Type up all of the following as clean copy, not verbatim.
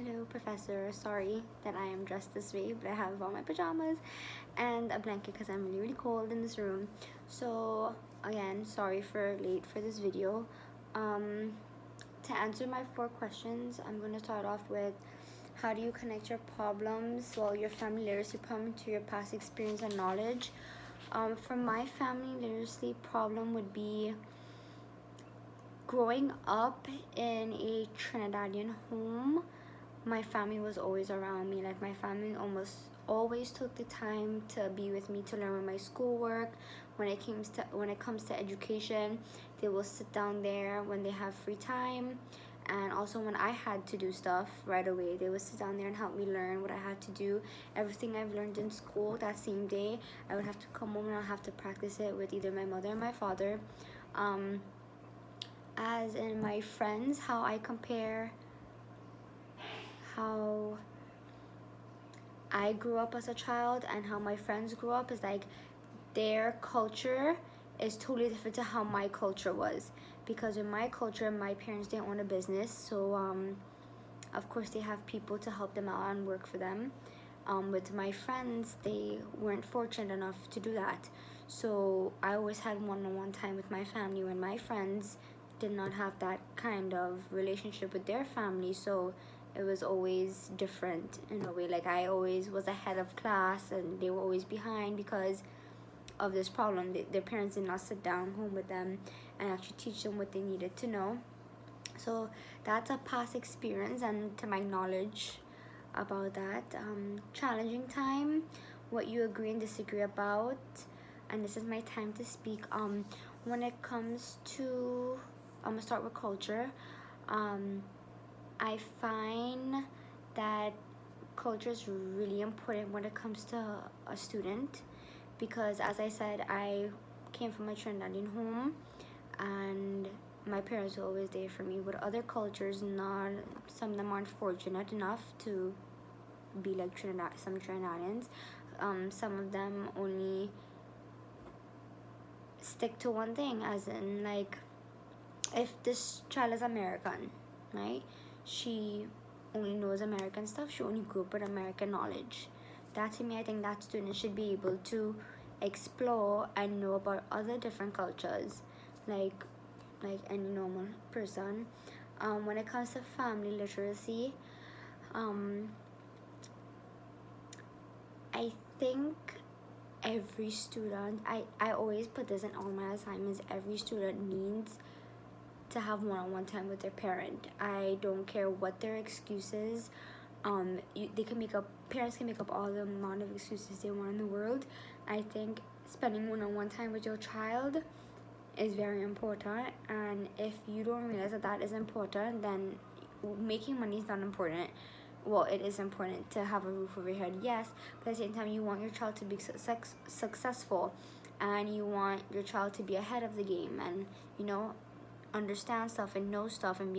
Hello, Professor. Sorry that I am dressed this way, but I have on my pajamas and a blanket because I'm really, really cold in this room. So, again, sorry for late for this video. Um, to answer my 4 questions, I'm going to start off with how do you connect your problems, your family literacy problem to your past experience and knowledge? For my family literacy problem would be growing up in a Trinidadian home. My family was always around me. Like, my family almost always took the time to be with me to learn my schoolwork. When it comes to education, they will sit down there when they have free time, and also when I had to do stuff right away, they would sit down there and help me learn what I had to do. Everything I've learned in school that same day, I would have to come home and I'll have to practice it with either my mother or my father. As in my friends, how I compare how I grew up as a child and how my friends grew up is like their culture is totally different to how my culture was. Because in my culture, my parents didn't own a business, so of course they have people to help them out and work for them. With my friends, they weren't fortunate enough to do that. So I always had one-on-one time with my family when my friends did not have that kind of relationship with their family. So it was always different in a way. Like, I always was ahead of class and they were always behind because of this problem. Their parents did not sit down home with them and actually teach them what they needed to know. So that's a past experience, and to my knowledge about that. Challenging time, what you agree and disagree about, and this is my time to speak. When it comes to, I'm gonna start with culture. I find that culture is really important when it comes to a student, because as I said, I came from a Trinidadian home and my parents were always there for me. With other cultures, not some of them aren't fortunate enough to be like some Trinidadians. Some of them only stick to one thing, as in, like, if this child is American, right? She only knows American stuff. She only grew up with American knowledge. That, to me, I think that student should be able to explore and know about other different cultures, like any normal person. When it comes to family literacy, um, I think every student, I always put this in all my assignments, every student needs to have one-on-one time with their parent. I don't care what their excuses. They can make up, parents can make up all the amount of excuses they want in the world. I think spending one-on-one time with your child is very important, and if you don't realize that that is important, then making money is not important. Well, it is important to have a roof over your head, yes, but at the same time, you want your child to be successful, and you want your child to be ahead of the game, and understand stuff and know stuff and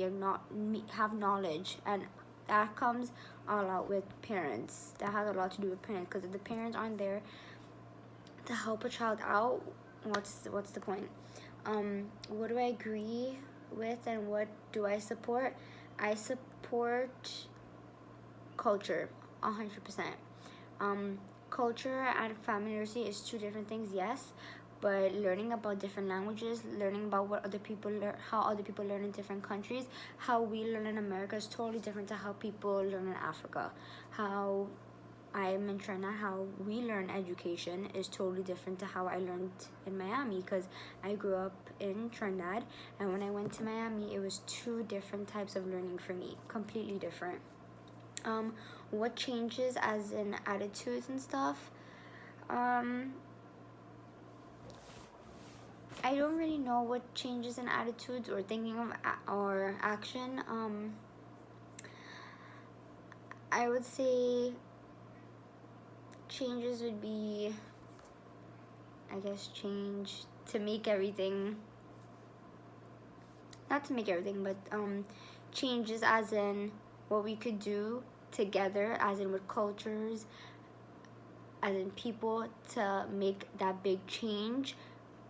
have knowledge. And that comes all out with parents. That has a lot to do with parents, because if the parents aren't there to help a child out, what's the point? What do I agree with and what do I support? I support culture 100%. Culture and family literacy is two different things, yes, but learning about different languages, learning about what other people learn, how other people learn in different countries, how we learn in America is totally different to how people learn in Africa. How I am in Trinidad, how we learn education is totally different to how I learned in Miami, because I grew up in Trinidad, and when I went to Miami, it was two different types of learning for me, completely different. What changes as in attitudes and stuff? I don't really know what changes in attitudes or thinking of or action. I would say changes would be, I guess, change to make everything, not to make everything, but changes as in what we could do together, as in with cultures, as in people, to make that big change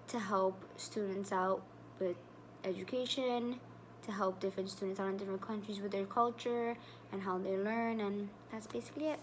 to help students out with education, to help different students out in different countries with their culture and how they learn, and that's basically it.